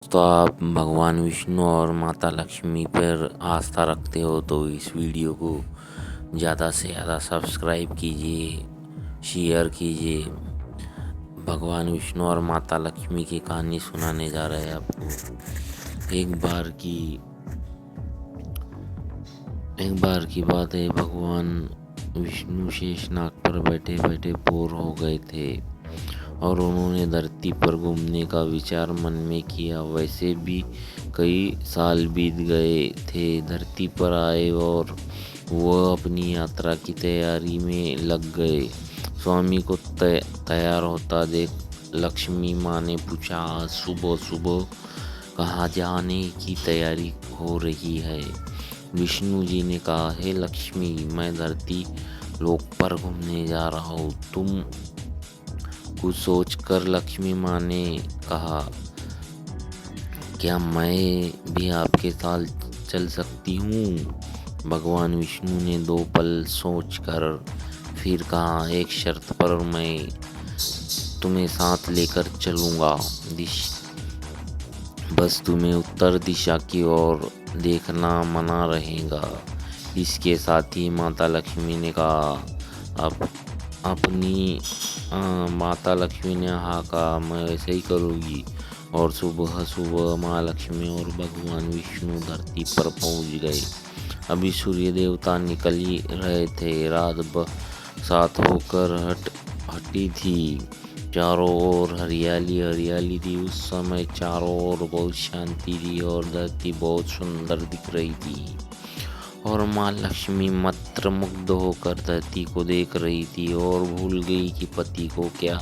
तो आप भगवान विष्णु और माता लक्ष्मी पर आस्था रखते हो तो इस वीडियो को ज़्यादा से ज़्यादा सब्सक्राइब कीजिए, शेयर कीजिए। भगवान विष्णु और माता लक्ष्मी की कहानी सुनाने जा रहे हैं आपको। एक बार की बात है, भगवान विष्णु शेषनाग पर बैठे बैठे बोर हो गए थे और उन्होंने धरती पर घूमने का विचार मन में किया। वैसे भी कई साल बीत गए थे धरती पर आए और वह अपनी यात्रा की तैयारी में लग गए। स्वामी को तैयार होता देख लक्ष्मी माँ ने पूछा, आज सुबह सुबह कहाँ जाने की तैयारी हो रही है? विष्णु जी ने कहा, हे लक्ष्मी, मैं धरती लोक पर घूमने जा रहा हूँ। तुम कुछ सोचकर लक्ष्मी माँ ने कहा, क्या मैं भी आपके साथ चल सकती हूँ? भगवान विष्णु ने दो पल सोचकर फिर कहा, एक शर्त पर मैं तुम्हें साथ लेकर चलूँगा। बस तुम्हें उत्तर दिशा की ओर देखना मना रहेगा। इसके साथ ही माता लक्ष्मी ने कहा, अब अपनी माता लक्ष्मी ने हाँ कहा, मैं ऐसे ही करूँगी। और सुबह सुबह माँ लक्ष्मी और भगवान विष्णु धरती पर पहुँच गए। अभी सूर्य देवता निकल ही रहे थे। रात साथ होकर हटी थी। चारों ओर हरियाली हरियाली थी। उस समय चारों ओर बहुत शांति थी और धरती बहुत सुंदर दिख रही थी। और माँ लक्ष्मी मंत्रमुग्ध होकर धरती को देख रही थी और भूल गई कि पति को क्या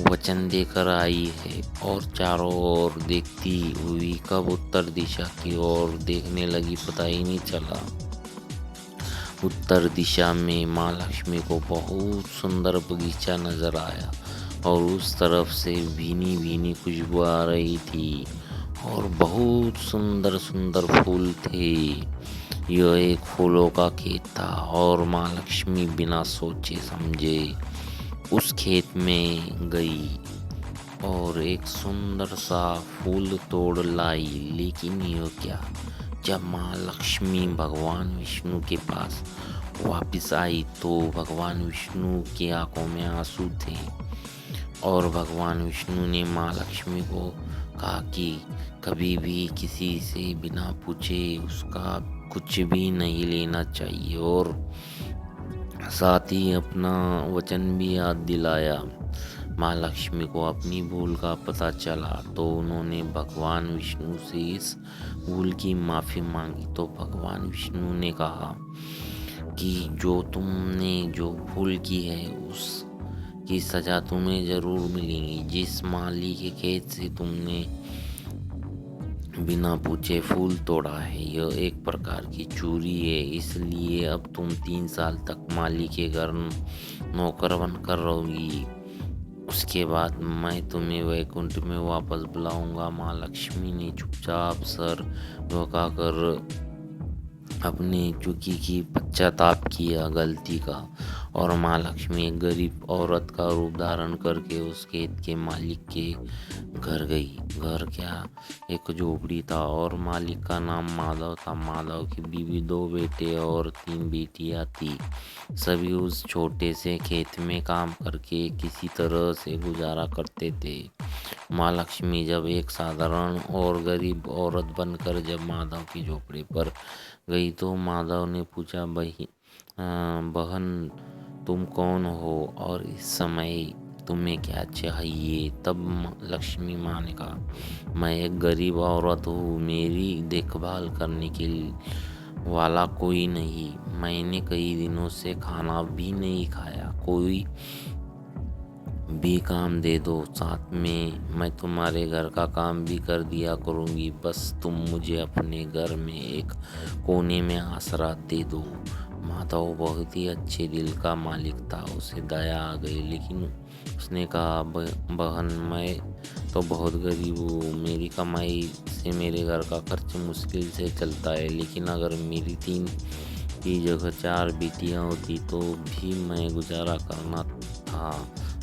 वचन देकर आई है। और चारों ओर देखती हुई कब उत्तर दिशा की ओर देखने लगी, पता ही नहीं चला। उत्तर दिशा में माँ लक्ष्मी को बहुत सुंदर बगीचा नजर आया और उस तरफ से भीनी भीनी खुशबू आ रही थी और बहुत सुंदर सुंदर फूल थे। यह एक फूलों का खेत था और माँ लक्ष्मी बिना सोचे समझे उस खेत में गई और एक सुंदर सा फूल तोड़ लाई। लेकिन यह क्या, जब माँ लक्ष्मी भगवान विष्णु के पास वापस आई तो भगवान विष्णु की आंखों में आंसू थे। और भगवान विष्णु ने माँ लक्ष्मी को कहा कि कभी भी किसी से बिना पूछे उसका कुछ भी नहीं लेना चाहिए और साथ ही अपना वचन भी याद दिलाया। माँ लक्ष्मी को अपनी भूल का पता चला तो उन्होंने भगवान विष्णु से इस भूल की माफ़ी मांगी। तो भगवान विष्णु ने कहा कि जो तुमने जो भूल की है उस की सज़ा तुम्हें ज़रूर मिलेगी। जिस माली के खेत से तुमने बिना पूछे फूल तोड़ा है, यह एक प्रकार की चोरी है। इसलिए अब तुम 3 साल तक माली के घर नौकर बनकर रहोगी। उसके बाद मैं तुम्हें वैकुंठ में वापस बुलाऊंगा। माँ लक्ष्मी ने चुपचाप सर झुकाकर अपने चूकी की पश्चाताप किया गलती का। और माँ लक्ष्मी एक गरीब औरत का रूप धारण करके उस खेत के मालिक के घर गई। घर क्या, एक झोपड़ी था और मालिक का नाम माधव था। माधव की बीवी, 2 बेटे और 3 बेटियां थी। सभी उस छोटे से खेत में काम करके किसी तरह से गुजारा करते थे। माँ लक्ष्मी जब एक साधारण और गरीब औरत बनकर जब माधव की झोपड़ी पर गई तो माधव ने पूछा, बहन तुम कौन हो और इस समय तुम्हें क्या चाहिए? तब लक्ष्मी माँ ने कहा, मैं एक गरीब औरत हूँ, मेरी देखभाल करने के वाला कोई नहीं। मैंने कई दिनों से खाना भी नहीं खाया। कोई भी काम दे दो, साथ में मैं तुम्हारे घर का काम भी कर दिया करूँगी। बस तुम मुझे अपने घर में एक कोने में आसरा दे दो। माधव बहुत ही अच्छे दिल का मालिक था। उसे दया आ गई, लेकिन उसने कहा, बहन मैं तो बहुत गरीब हूँ, मेरी कमाई से मेरे घर का खर्च मुश्किल से चलता है। लेकिन अगर मेरी 3 की जगह 4 बेटियाँ होती तो भी मैं गुजारा करना था।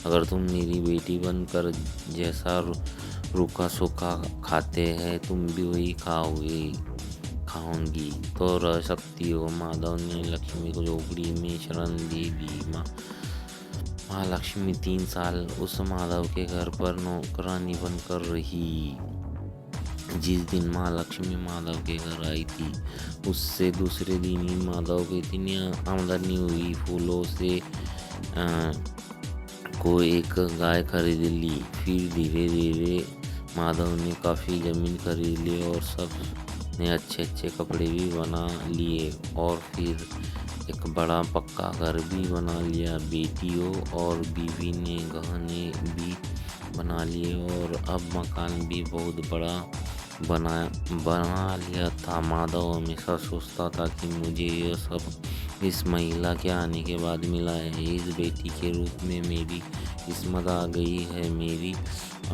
अगर तुम मेरी बेटी बनकर जैसा रूखा सूखा खाते हैं, तुम भी वही खाऊंगी तो रह सकती हो। माधव ने लक्ष्मी को झोपड़ी में शरण दे दी। माँ लक्ष्मी 3 साल उस माधव के घर पर नौकरानी बनकर रही। जिस दिन माँ लक्ष्मी माधव के घर आई थी, उससे दूसरे दिन ही माधव को इतनी आमदनी हुई। फूलों से को एक गाय खरीद ली। फिर धीरे धीरे माधव ने काफ़ी ज़मीन खरीद ली और सब ने अच्छे अच्छे कपड़े भी बना लिए और फिर एक बड़ा पक्का घर भी बना लिया। बेटियों और बीवी ने गहने भी बना लिए और अब मकान भी बहुत बड़ा बना बना लिया था। माधव हमेशा सोचता था कि मुझे यह सब इस महिला के आने के बाद मिला है। इस बेटी के रूप में मेरी किस्मत आ गई है मेरी।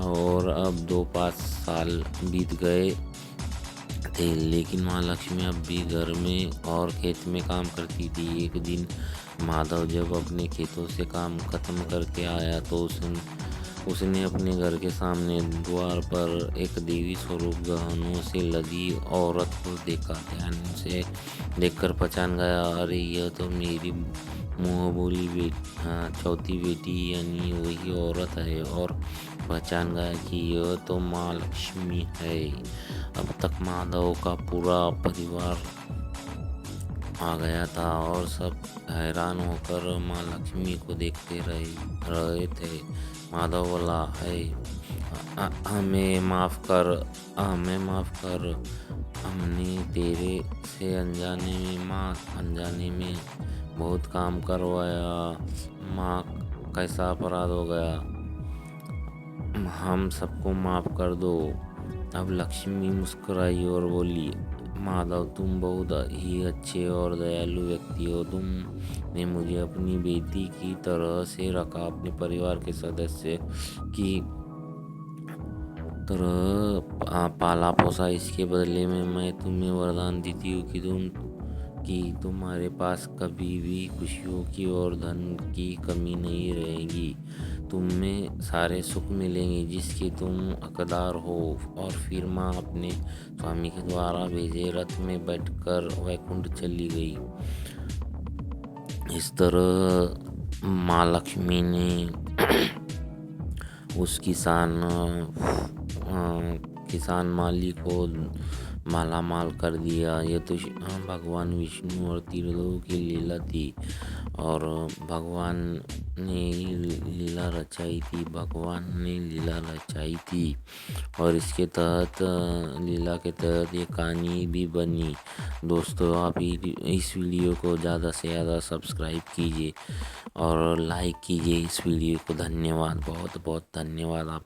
और अब 2-5 साल बीत गए थे, लेकिन माँ लक्ष्मी अब भी घर में और खेत में काम करती थी। एक दिन माधव जब अपने खेतों से काम खत्म करके आया तो उसने अपने घर के सामने द्वार पर एक देवी स्वरूप गहनों से लदी औरत को देखा। ध्यान से देखकर पहचान गया, अरे यह तो मेरी मुँह बोली चौथी बेटी यानी वही औरत है। और पहचान गया कि यह तो माँ लक्ष्मी है। अब तक माधव का पूरा परिवार आ गया था और सब हैरान होकर माँ लक्ष्मी को देखते रहे थे। माधव बोला, है हमें माफ़ कर, हमने तेरे से अनजाने में बहुत काम करवाया। माँ, कैसा अपराध हो गया, हम सबको माफ़ कर दो। अब लक्ष्मी मुस्कुराई और बोली, माधव तुम बहुत ही अच्छे और दयालु व्यक्ति हो। तुमने मुझे अपनी बेटी की तरह से रखा, अपने परिवार के सदस्य की तरह पाला पोसा। इसके बदले में मैं तुम्हें वरदान देती हूँ कि तुम्हारे पास कभी भी खुशियों की और धन की कमी नहीं रहेगी। तुम्हें सारे सुख मिलेंगे जिसके तुम हकदार हो। और फिर माँ अपने स्वामी के द्वारा भेजे रथ में बैठकर वैकुंठ चली गई। इस तरह माँ लक्ष्मी ने उस किसान माली को माला माल कर दिया। ये तो भगवान विष्णु और त्रिलोक की लीला थी और भगवान ने लीला रचाई थी और इसके तहत लीला के तहत ये कहानी भी बनी। दोस्तों, आप इस वीडियो को ज़्यादा से ज़्यादा सब्सक्राइब कीजिए और लाइक कीजिए इस वीडियो को। धन्यवाद, बहुत बहुत धन्यवाद आप।